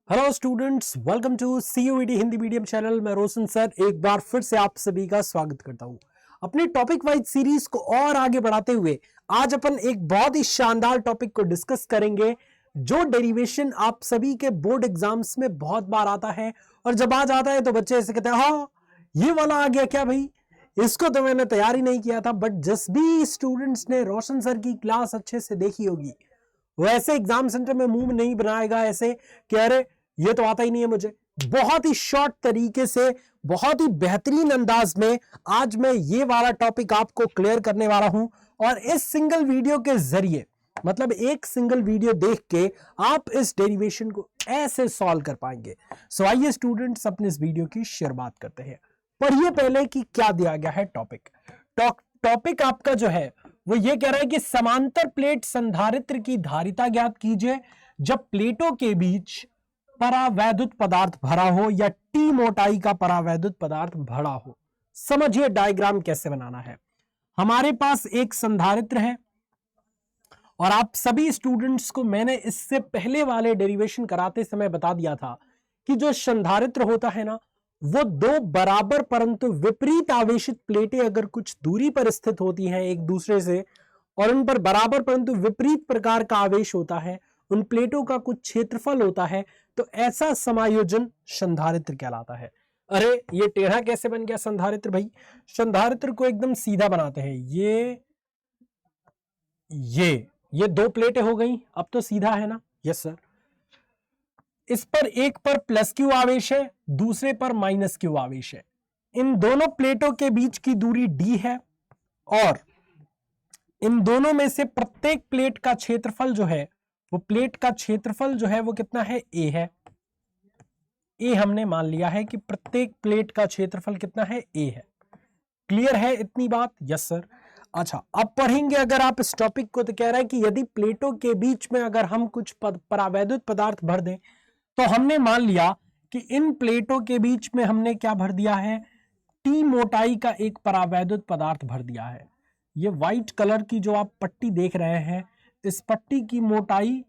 Hello students, welcome to CUET Hindi medium channel. मैं Roshan sir एक बार फिर से आप सभी का स्वागत करता हूं। अपनी टॉपिक वाइज सीरीज को और आगे बढ़ाते हुए आज अपन एक बहुत ही शानदार टॉपिक को डिस्कस करेंगे, जो डेरिवेशन आप सभी के बोर्ड एग्जाम्स में बहुत बार आता है। और जब आ जाता है तो बच्चे ऐसे कहते हैं, हाँ ये वाला आ गया क्या भाई, इसको तो मैंने तैयारी नहीं किया था। बट जिस भी स्टूडेंट्स ने रोशन सर की क्लास अच्छे से देखी होगी, वैसे एग्जाम सेंटर में मुंह नहीं बनाएगा ऐसे कि अरे ये तो आता ही नहीं है मुझे। बहुत ही शॉर्ट तरीके से, बहुत ही बेहतरीन अंदाज में आज मैं ये वाला टॉपिक आपको क्लियर करने वाला हूं। और इस सिंगल वीडियो के जरिए, मतलब एक सिंगल वीडियो देख के आप इस डेरिवेशन को ऐसे सॉल्व कर पाएंगे। सो आइए स्टूडेंट्स, अपने इस वीडियो की शुरुआत करते हैं। पढ़िए पहले कि क्या दिया गया है टॉपिक। टॉपिक आपका जो है वो ये कह रहा है कि समांतर प्लेट संधारित्र की धारिता ज्ञात कीजिए जब प्लेटों के बीच परावैद्युत पदार्थ भरा हो या टी मोटाई का परावैद्युत पदार्थ भरा हो। समझिए डायग्राम कैसे बनाना है। हमारे पास एक संधारित्र है और आप सभी स्टूडेंट्स को मैंने इससे पहले वाले डेरिवेशन कराते समय बता दिया था कि जो संधारित्र होता है ना, वो दो बराबर परंतु विपरीत आवेशित प्लेटें अगर कुछ दूरी पर स्थित होती हैं एक दूसरे से और उन पर बराबर परंतु विपरीत प्रकार का आवेश होता है, उन प्लेटों का कुछ क्षेत्रफल होता है, तो ऐसा समायोजन संधारित्र कहलाता है। अरे ये टेढ़ा कैसे बन गया संधारित्र भाई? संधारित्र को एकदम सीधा बनाते हैं। ये दो प्लेटें हो गई, अब तो सीधा है ना? Yes sir. इस पर एक पर प्लस क्यू आवेश है, दूसरे पर माइनस क्यू आवेश है। इन दोनों प्लेटों के बीच की दूरी डी है और इन दोनों में से प्रत्येक प्लेट का क्षेत्रफल जो है, वो प्लेट का क्षेत्रफल जो है वो कितना है? ए है। ए हमने मान लिया है कि प्रत्येक प्लेट का क्षेत्रफल कितना है? ए है। क्लियर है इतनी बात? Yes sir. अच्छा, अब पढ़ेंगे अगर आप इस टॉपिक को, तो कह रहा है कि यदि प्लेटों के बीच में अगर हम कुछ परावैद्युत पदार्थ भर दें, तो हमने मान लिया कि इन प्लेटों के बीच में हमने क्या भर दिया है? टी मोटाई का एक परावैद्युत पदार्थ भर दिया है। ये व्हाइट कलर की जो आप पट्टी देख रहे हैं, इस पट्टी की मोटाई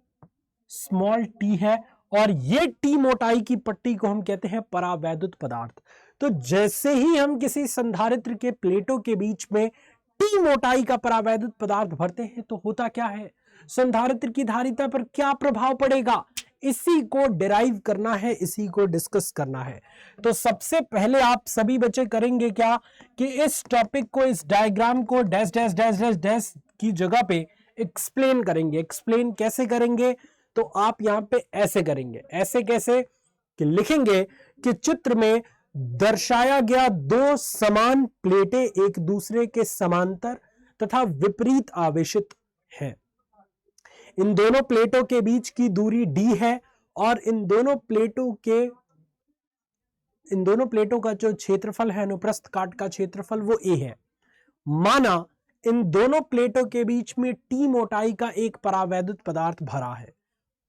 स्मॉल टी है और ये टी मोटाई की पट्टी को हम कहते हैं परावैद्युत पदार्थ। तो जैसे ही हम किसी संधारित्र के प्लेटों के बीच में टी मोटाई का परावैद्युत पदार्थ भरते हैं, तो होता क्या है? संधारित्र की धारिता पर क्या प्रभाव पड़ेगा? इसी को डिराइव करना है, इसी को डिस्कस करना है। तो सबसे पहले आप सभी बच्चे करेंगे क्या कि इस टॉपिक को, इस डायग्राम को dash dash dash dash dash की जगह पे एक्सप्लेन करेंगे। एक्सप्लेन कैसे करेंगे? तो आप यहां पे ऐसे करेंगे। ऐसे कैसे? कि लिखेंगे कि चित्र में दर्शाया गया दो समान प्लेटें एक दूसरे के समांतर तथा विपरीत आवेशित हैं। इन दोनों प्लेटों के बीच की दूरी डी है और इन दोनों प्लेटों का जो क्षेत्रफल है, अनुप्रस्थ काट का क्षेत्रफल, वो ए है। माना इन दोनों प्लेटों के बीच में टी मोटाई का एक परावैद्युत पदार्थ भरा है।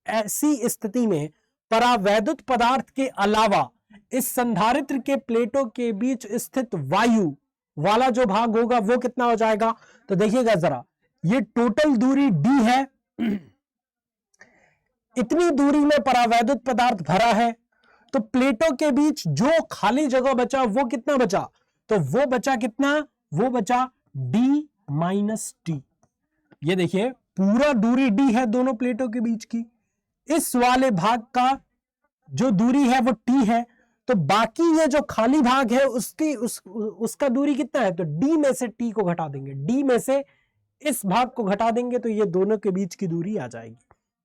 ऐसी स्थिति में परावैद्युत पदार्थ के अलावा इस संधारित्र के प्लेटों के बीच स्थित वायु वाला जो भाग होगा वो कितना हो जाएगा? तो देखिएगा जरा, ये टोटल दूरी डी है, इतनी दूरी में परावैद्युत पदार्थ भरा है, तो प्लेटों के बीच जो खाली जगह बचा वो कितना बचा? तो वो बचा कितना? वो बचा डी माइनस टी। ये देखिए, पूरा दूरी डी है दोनों प्लेटों के बीच की, इस वाले भाग का जो दूरी है वो टी है, तो बाकी ये जो खाली भाग है उसका दूरी कितना है? तो डी में से टी को घटा देंगे, डी में से इस भाग को घटा देंगे, तो ये दोनों के बीच की दूरी आ जाएगी।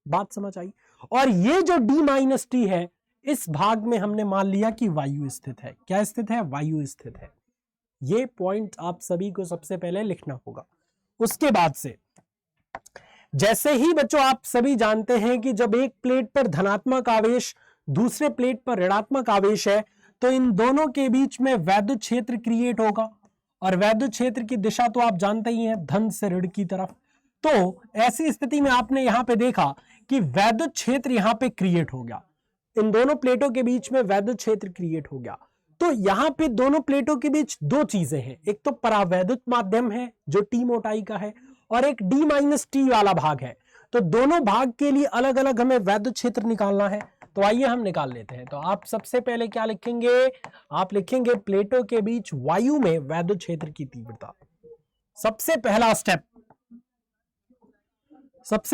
बात समझ आई? और ये जो डी माइनस टी है, इस भाग में हमने मान लिया कि वायु स्थित है। क्या स्थित है? वायु स्थित है। ये पॉइंट आप सभी को सबसे पहले लिखना होगा। उसके बाद से जैसे ही बच्चों आप सभी जानते हैं कि जब एक प्लेट पर धनात्मक आवेश दूसरे प्लेट पर ऋणात्मक आवेश है, तो इन दोनों के बीच में वैद्युत क्षेत्र क्रिएट होगा। और वैद्युत क्षेत्र की दिशा तो आप जानते ही हैं, धन से ऋण की तरफ। तो ऐसी स्थिति में आपने यहां पे देखा कि वैद्युत क्षेत्र यहां पे क्रिएट हो गया। इन दोनों प्लेटों के बीच में वैद्युत क्षेत्र क्रिएट हो गया। तो यहां पे दोनों प्लेटों के बीच दो चीजें हैं, एक तो परावैद्युत माध्यम है जो टी मोटाई का है, और एक डी माइनस टी वाला भाग है। तो दोनों भाग के लिए अलग अलग हमें वैद्युत क्षेत्र निकालना है। तो आइए हम निकाल लेते हैं। तो आप सबसे पहले क्या लिखेंगे, आप लिखेंगे प्लेटों के बीच वायु में वैद्युत क्षेत्र की तीव्रता। सबसे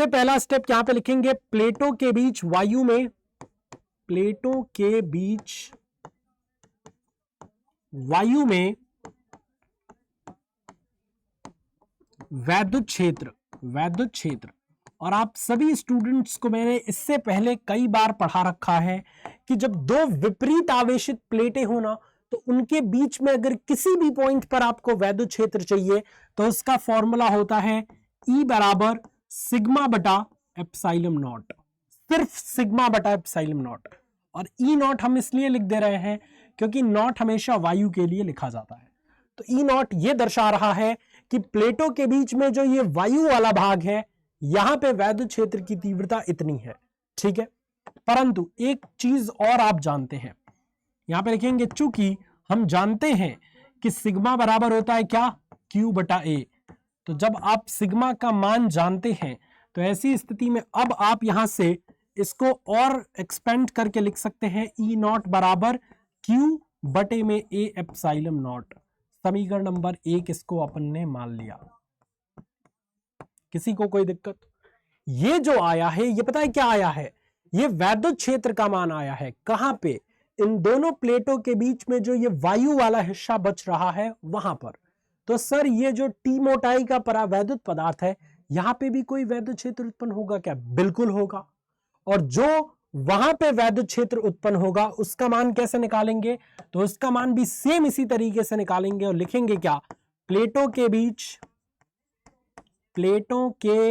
पहला स्टेप यहां पे लिखेंगे प्लेटों के बीच वायु में, प्लेटों के बीच वायु में वैद्युत क्षेत्र। और आप सभी स्टूडेंट्स को मैंने इससे पहले कई बार पढ़ा रखा है कि जब दो विपरीत आवेशित प्लेटें हो ना, तो उनके बीच में अगर किसी भी पॉइंट पर आपको वैद्युत क्षेत्र चाहिए तो उसका फॉर्मूला होता है E बराबर सिग्मा बटा एप्सिलॉन नॉट, सिर्फ सिग्मा बटा एप्सिलॉन नॉट। और E नॉट हम इसलिए लिख दे रहे हैं क्योंकि नॉट हमेशा वायु के लिए लिखा जाता है। तो E नॉट यह दर्शा रहा है कि प्लेटों के बीच में जो ये वायु वाला भाग है, यहां पे वैद्युत क्षेत्र की तीव्रता इतनी है, ठीक है। परंतु एक चीज और आप जानते हैं, यहां पे लिखेंगे चूंकि हम जानते हैं कि सिग्मा बराबर होता है क्या, Q बटा A। तो जब आप सिग्मा का मान जानते हैं तो ऐसी स्थिति में अब आप यहां से इसको और एक्सपेंड करके लिख सकते हैं E नॉट बराबर Q बटे में A एप्सिलॉन नॉट। समीकरण नंबर 1 इसको अपन ने मान लिया। किसी को कोई दिक्कत? ये जो आया है, ये पता है क्या आया है, ये वैद्युत क्षेत्र का मान आया है। कहां पे? इन दोनों प्लेटों के बीच में जो ये वायु वाला हिस्सा बच रहा है वहां पर। तो सर ये जो टी मोटाई का परावैद्युत पदार्थ है, यहां पे भी कोई वैद्युत क्षेत्र उत्पन्न होगा क्या? बिल्कुल होगा। और जो वहां पे वैद्युत क्षेत्र उत्पन्न होगा उसका मान कैसे निकालेंगे? तो उसका मान भी सेम इसी तरीके से निकालेंगे और लिखेंगे क्या, प्लेटों के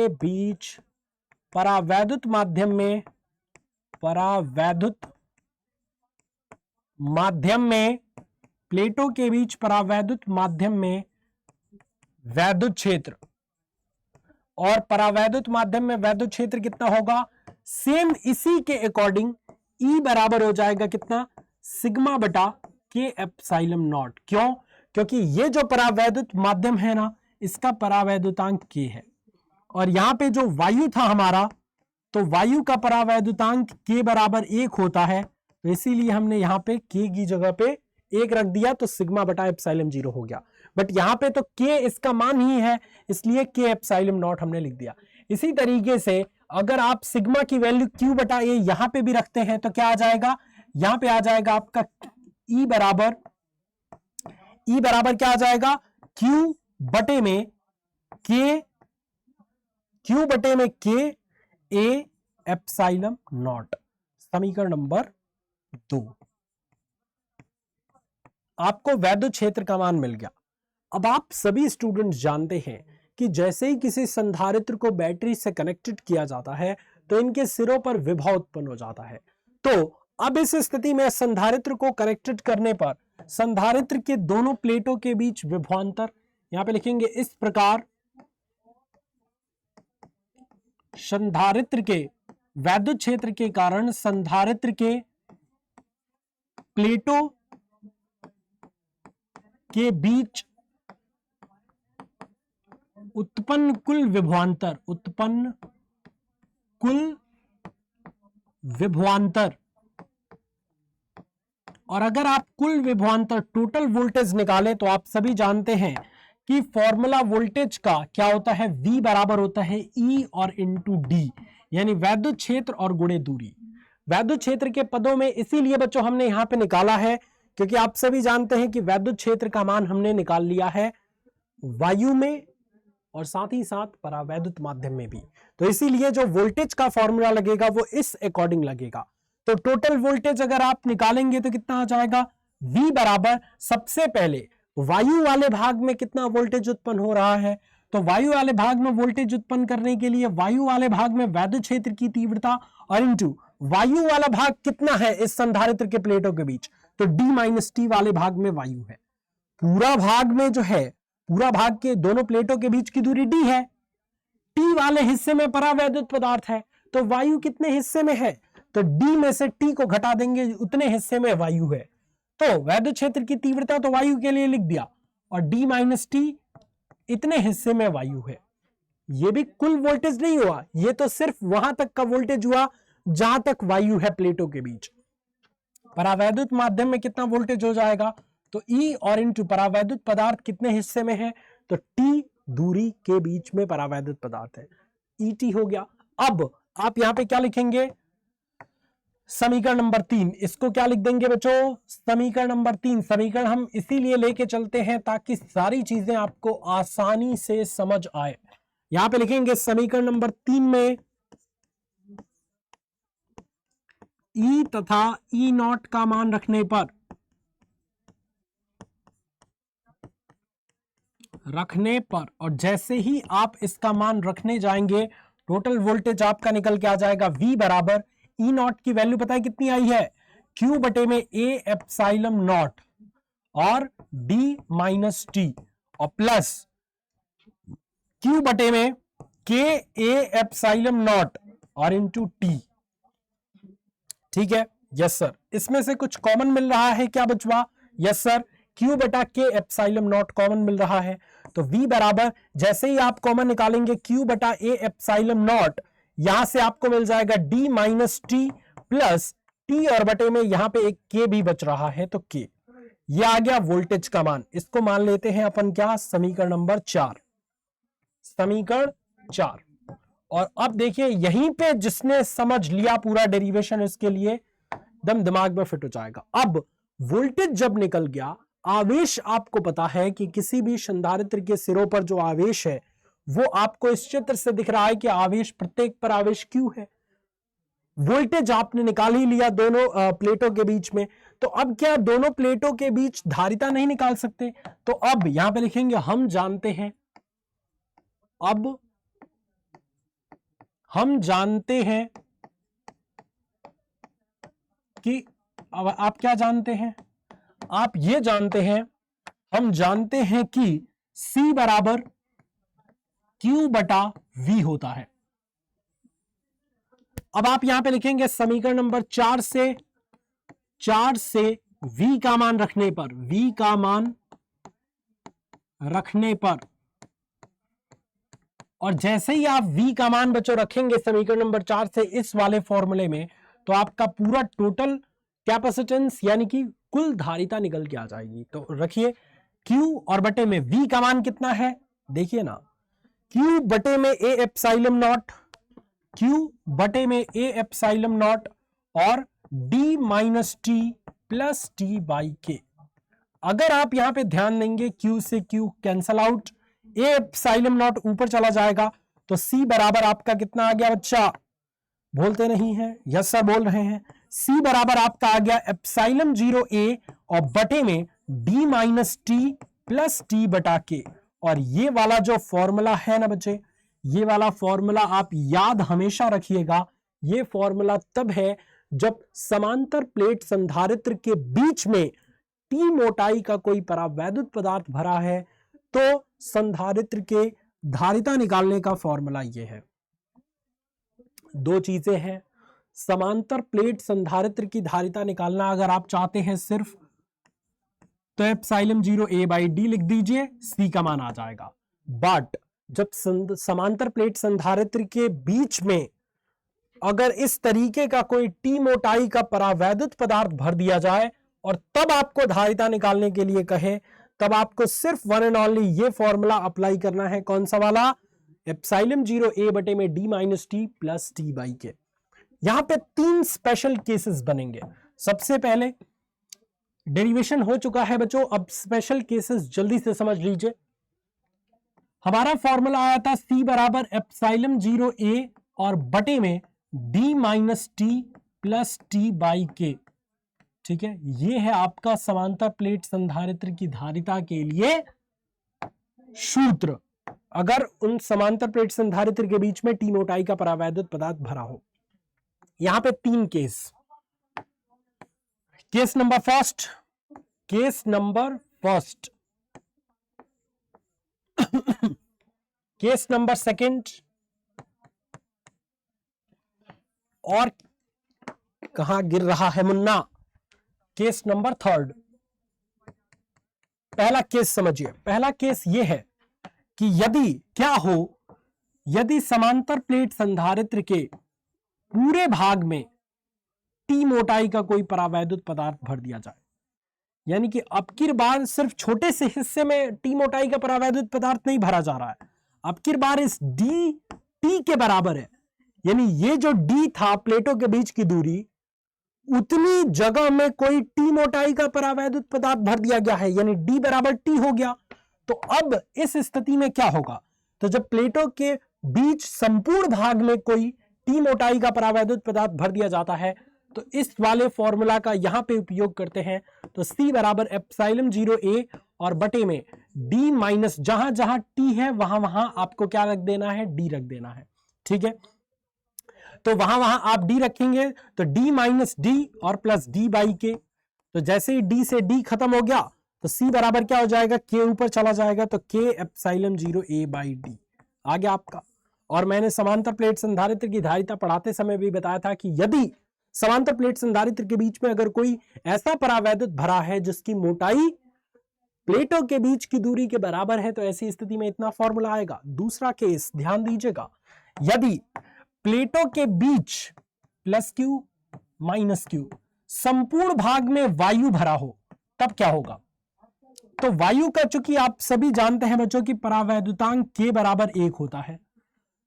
बीच परावैद्युत माध्यम में प्लेटों के बीच परावैद्युत माध्यम में वैद्युत क्षेत्र, और परावैद्युत माध्यम में वैद्युत क्षेत्र कितना होगा? सेम इसी के अकॉर्डिंग E बराबर हो जाएगा कितना, सिग्मा बटा के एप्सिलॉन नॉट। क्यों? क्योंकि ये जो परावैद्युत माध्यम है ना, इसका परावैद्युतांक K है, और यहां पे जो वायु था हमारा, तो वायु का परावैद्युतांक K बराबर 1 होता है। तो इसीलिए हमने यहां पे K की जगह पे 1 रख दिया, तो सिग्मा बटा एप्सिलॉन 0 हो गया। बट यहां पे तो K इसका मान ही है, इसलिए K एप्सिलॉन नॉट हमने लिख दिया। इसी तरीके से अगर आप सिग्मा की वैल्यू Q बटा A यहां पे भी रखते हैं तो क्या आ जाएगा, यहां पे आ जाएगा आपका E बराबर क्या आ जाएगा, Q बटे में K A एप्सिलॉन नॉट। समीकरण नंबर 2। आपको वैद्युत क्षेत्र का मान मिल गया। अब आप सभी स्टूडेंट्स जानते हैं कि जैसे ही किसी संधारित्र को बैटरी से कनेक्टेड किया जाता है तो इनके सिरों पर विभव उत्पन्न हो जाता है। तो अब इस स्थिति में संधारित्र को कनेक्टेड करने पर संधारित्र के दोनों प्लेटों के बीच विभवांतर यहां पे लिखेंगे इस प्रकार, संधारित्र के वैद्युत क्षेत्र के कारण संधारित्र के प्लेटों के बीच उत्पन्न कुल विभवांतर, और अगर आप कुल विभवांतर टोटल वोल्टेज निकालें तो आप सभी जानते हैं कि फॉर्मूला वोल्टेज का क्या होता है, V बराबर होता है E और इंटू डी, यानी वैद्युत क्षेत्र और गुणे दूरी। वैद्युत क्षेत्र के पदों में इसीलिए बच्चों हमने यहां पे निकाला है क्योंकि आप सभी जानते हैं कि वैद्युत क्षेत्र का मान हमने निकाल लिया है वायु में और साथ ही साथ परावैद्युत माध्यम में भी। तो इसीलिए जो वोल्टेज का फॉर्मूला लगेगा वो इस अकॉर्डिंग लगेगा। तो टोटल वोल्टेज अगर आप निकालेंगे तो कितना आ जाएगा, V बराबर सबसे पहले वायु वाले भाग में कितना वोल्टेज उत्पन्न हो रहा है, तो वायु वाले भाग में वोल्टेज उत्पन्न करने के लिए वायु वाले भाग में वैद्युत क्षेत्र की तीव्रता और इंटू वायु वाला भाग कितना है इस संधारित्र के प्लेटों के बीच, तो D माइनस टी वाले भाग में वायु है। पूरा भाग में जो है, पूरा भाग के दोनों प्लेटों के बीच की दूरी D है, T वाले हिस्से में परावैद्युत पदार्थ है, तो वायु कितने हिस्से में है, तो D में से T को घटा देंगे उतने हिस्से में वायु है। तो वैद्युत क्षेत्र की तीव्रता तो वायु के लिए लिख दिया और D माइनस टी इतने हिस्से में वायु है। ये भी कुल वोल्टेज नहीं हुआ, ये तो सिर्फ वहां तक का वोल्टेज हुआ जहां तक वायु है प्लेटों के बीच। परावैद्युत माध्यम में कितना वोल्टेज हो जाएगा, तो E और इंटू परावैद्युत पदार्थ कितने हिस्से में है, तो T दूरी के बीच में परावैद्युत पदार्थ है, ET हो गया। अब आप यहां पे क्या लिखेंगे, समीकरण नंबर 3, इसको क्या लिख देंगे बच्चों, समीकरण नंबर 3। समीकरण हम इसीलिए लेके चलते हैं ताकि सारी चीजें आपको आसानी से समझ आए। यहां पे लिखेंगे समीकरण नंबर 3 में E तथा E0 का मान रखने पर और जैसे ही आप इसका मान रखने जाएंगे टोटल वोल्टेज आपका निकल के आ जाएगा V बराबर E0 की वैल्यू पता है कितनी आई है, Q बटे में A एप्सिलॉन नॉट और D माइनस टी और प्लस Q बटे में K A एप्सिलॉन नॉट और इंटू टी। ठीक है, यस सर। इसमें से कुछ कॉमन मिल रहा है क्या बचवा, यस सर, Q बटा K एप्सिलॉन नॉट कॉमन मिल रहा है, तो V बराबर जैसे ही आप कॉमन निकालेंगे Q बटा A एप्सिलॉन नॉट, यहां से आपको मिल जाएगा D minus T plus T और बटे में यहां पे एक K भी बच रहा है, तो K ये आ गया वोल्टेज का मान। इसको मान लेते हैं अपन क्या, समीकरण नंबर 4, समीकरण 4। और अब देखिए यहीं पे जिसने समझ लिया पूरा डेरिवेशन, इसके लिए दम दिमाग में फिट हो जाएगा। अब वोल्टेज जब निकल गया, आवेश आपको पता है कि किसी भी संधारित्र के सिरों पर जो आवेश है वो आपको इस चित्र से दिख रहा है कि आवेश, प्रत्येक पर आवेश Q है। वोल्टेज आपने निकाल ही लिया दोनों प्लेटों के बीच में, तो अब क्या दोनों प्लेटों के बीच धारिता नहीं निकाल सकते, तो अब यहां पे लिखेंगे हम जानते हैं, अब हम जानते हैं कि, अब आप क्या जानते हैं, आप ये जानते हैं, हम जानते हैं कि C बराबर Q बटा V होता है। अब आप यहां पे लिखेंगे समीकरण नंबर 4 से V का मान रखने पर, V का मान रखने पर, और जैसे ही आप V का मान बच्चों रखेंगे समीकरण नंबर 4 से इस वाले फॉर्मूले में, तो आपका पूरा टोटल कैपेसिटेंस यानी कि कुल धारिता निकल के आ जाएगी। तो रखिए Q और बटे में V का मान कितना है, देखिए ना, Q बटे में A एप्सिलॉन नॉट, Q बटे में A एप्सिलॉन नॉट और D minus T plus T by के। अगर आप यहां पे ध्यान देंगे Q से Q cancel out, A epsilon not ऊपर चला जाएगा, तो C बराबर आपका कितना आ गया बच्चा, बोलते नहीं है, यस सर बोल रहे हैं, C बराबर आपका आ गया एप्सिलॉन 0 A और बटे में D minus T plus T बटा के। और ये वाला जो फॉर्मूला है ना बच्चे, ये वाला फॉर्मूला आप याद हमेशा रखिएगा, ये फॉर्मूला तब है जब समांतर प्लेट संधारित्र के बीच में T मोटाई का कोई परावैद्युत पदार्थ भरा है, तो संधारित्र के धारिता निकालने का फॉर्मूला ये है। दो चीजें हैं, समांतर प्लेट संधारित्र की धारिता निकालना अगर आप चाहते हैं सिर्फ, तो एप्सिलॉन 0 A बाई डी लिख दीजिए, C का मान आ जाएगा। बट जब समांतर प्लेट संधारित्र के बीच में अगर इस तरीके का कोई T मोटाई का परावैद्युत पदार्थ भर दिया जाए और तब आपको धारिता निकालने के लिए कहे, तब आपको सिर्फ वन एंड ओनली ये फॉर्मूला अप्लाई करना है, कौन सा वाला, एप्सिलॉन 0 A बटे में D minus T plus T by के। यहां पे 3 स्पेशल केसेस बनेंगे। सबसे पहले डेरिवेशन हो चुका है बच्चों, अब स्पेशल केसेस जल्दी से समझ लीजिए। हमारा फॉर्मूला आया था C बराबर एप्सिलॉन 0 A और बटे में D minus T plus T by के। ठीक है, ये है आपका समांतर प्लेट संधारित्र की धारिता के लिए सूत्र, अगर उन समांतर प्लेट संधारित्र के बीच में T मोटाई का परावैद्युत पदार्थ भरा हो। यहां पे 3 case, case number first, case number first, case number second, और कहां गिर रहा है मुन्ना, केस नंबर थर्ड। पहला केस समझिए, पहला केस यह है कि यदि क्या हो, यदि समांतर प्लेट संधारित्र के पूरे भाग में टी मोटाई का कोई परावैद्युत पदार्थ भर दिया जाए, यानी कि अब की बार सिर्फ छोटे से हिस्से में टी मोटाई का परावैद्युत पदार्थ नहीं भरा जा रहा है, अब की बार इस डी टी के बराबर है, यानी ये जो डी था प्लेटों के बीच की दूरी, उतनी जगह में कोई टी मोटाई का परावैद्युत पदार्थ भर दिया गया है, यानी डी बराबर टी हो गया। तो अब इस स्थिति में क्या होगा, तो जब प्लेटों के बीच संपूर्ण भाग में कोई टी मोटाई का परावैद्युत पदार्थ भर दिया जाता है, तो इस वाले फॉर्मूला का यहां पे उपयोग करते हैं। तो C बराबर एप्सिलॉन 0A और बटे में D माइनस, जहां जहां T है वहां वहां आपको क्या रख देना है, D रख देना है, ठीक है। तो वहां वहां आप D रखेंगे तो D माइनस D और प्लस D बाई K। तो जैसे ही D से D खत्म हो गया तो C बराबर क्या हो जाएगा, K ऊपर चला जाएगा, तो K epsilon 0A by D आ गया आपका। और मैंने समांतर प्लेट संधारित्र की धारिता पढ़ाते समय भी बताया था कि यदि समांतर प्लेट संधारित्र के बीच में अगर कोई ऐसा परावैद्युत भरा है जिसकी मोटाई प्लेटों के बीच की दूरी के बराबर है, तो ऐसी स्थिति में इतना फॉर्मूला आएगा। दूसरा केस ध्यान दीजिएगा, यदि प्लेटों के बीच प्लस क्यू माइनस क्यू संपूर्ण भाग में वायु भरा हो, तब क्या होगा। तो वायु का चूंकि आप सभी जानते हैं बच्चों की परावैद्युतांक K बराबर 1 होता है,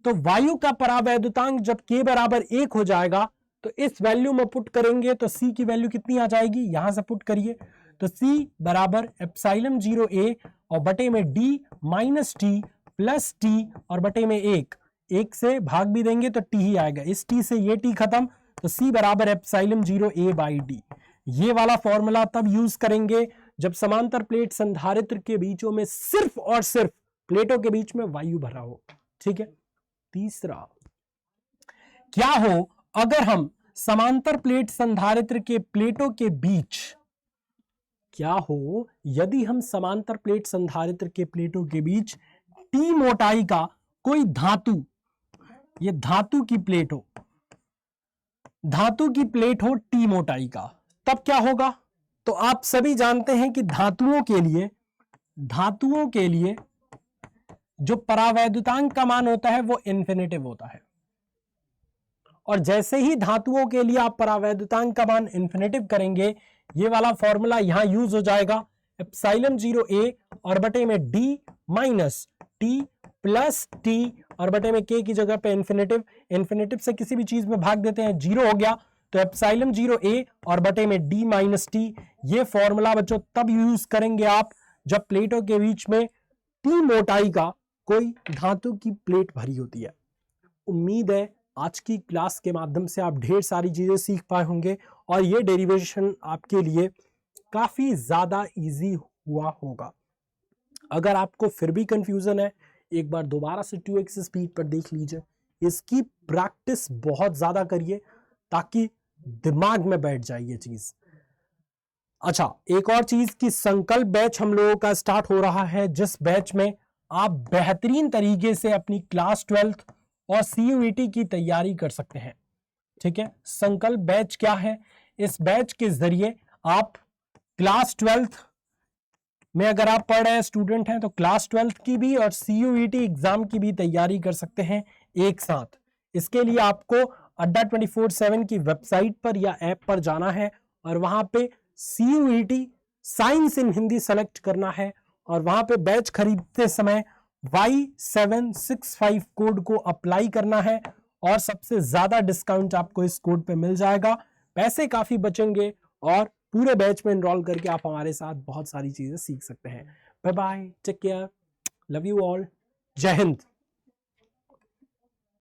तो वायु का परावैद्युतांक जब K बराबर 1 हो जाएगा तो इस वैल्यू में पुट करेंगे तो C की वैल्यू कितनी आ जाएगी, यहां से पुट करिए, तो C बराबर एप्सिलॉन 0A और बटे में D minus T plus T और बटे में 1 से भाग भी देंगे तो T ही आएगा, इस T से ये T खत्म, तो C बराबर एप्सिलॉन 0A बाई D। ये वाला फॉर्मूला तब यूज करेंगे जब समांतर प्लेट संधारित्र के बीचों में सिर्फ और सिर्फ प्लेटों के बीच में वायु भरा हो, ठीक है। तीसरा, क्या हो अगर हम समांतर प्लेट संधारित्र के प्लेटों के बीच, क्या हो यदि हम समांतर प्लेट संधारित्र के प्लेटों के बीच टी मोटाई का कोई धातु, ये धातु की प्लेट हो, धातु की प्लेट हो टी मोटाई का, तब क्या होगा। तो आप सभी जानते हैं कि धातुओं के लिए जो परावैद्युतांक का मान होता है वो इन्फिनिटिव होता है, और जैसे ही धातुओं के लिए आप परावैद्युतांक का मान इन्फिनिटिव करेंगे, ये वाला फॉर्मूला यहां यूज हो जाएगा, एप्सिलॉन 0A और बटे में D minus T plus T और बटे में K की जगह पे इन्फिनिटिव से किसी भी चीज में भाग देते हैं, 0 हो गया, तो एप्सिलॉन 0A और बटे में D माइनस T। ये फॉर्मूला बच्चों तब यूज करेंगे आप जब प्लेटों के बीच में T मोटाई का कोई धातु की प्लेट भरी होती है। उम्मीद है आज की क्लास के माध्यम से आप ढेर सारी चीजें सीख पाए होंगे और ये डेरिवेशन आपके लिए काफी ज्यादा इजी हुआ होगा। अगर आपको फिर भी कंफ्यूजन है, एक बार दोबारा से 2x स्पीड पर देख लीजिए, इसकी प्रैक्टिस बहुत ज्यादा करिए ताकि दिमाग में बैठ जाए ये चीज। अच्छा, एक और चीज कि संकल्प बैच हम लोगों का स्टार्ट हो रहा है, जिस बैच में आप बेहतरीन तरीके से अपनी क्लास 12th और CUET की तैयारी कर सकते हैं, ठीक है। संकल्प बैच क्या है, इस बैच के जरिए आप क्लास 12th में अगर आप पढ़ रहे हैं, स्टूडेंट हैं, तो क्लास 12th की भी और CUET एग्जाम की भी तैयारी कर सकते हैं एक साथ। इसके लिए आपको अड्डा 24/7 की वेबसाइट पर या ऐप पर जाना है और वहां पे CUET साइंस इन हिंदी सेलेक्ट करना है और वहां पे बैच खरीदते समय Y765 कोड को अप्लाई करना है और सबसे ज्यादा डिस्काउंट आपको इस कोड पे मिल जाएगा, पैसे काफी बचेंगे और पूरे बैच में एनरोल करके आप हमारे साथ बहुत सारी चीजें सीख सकते हैं। Bye bye, take care, love you all, जय हिंद।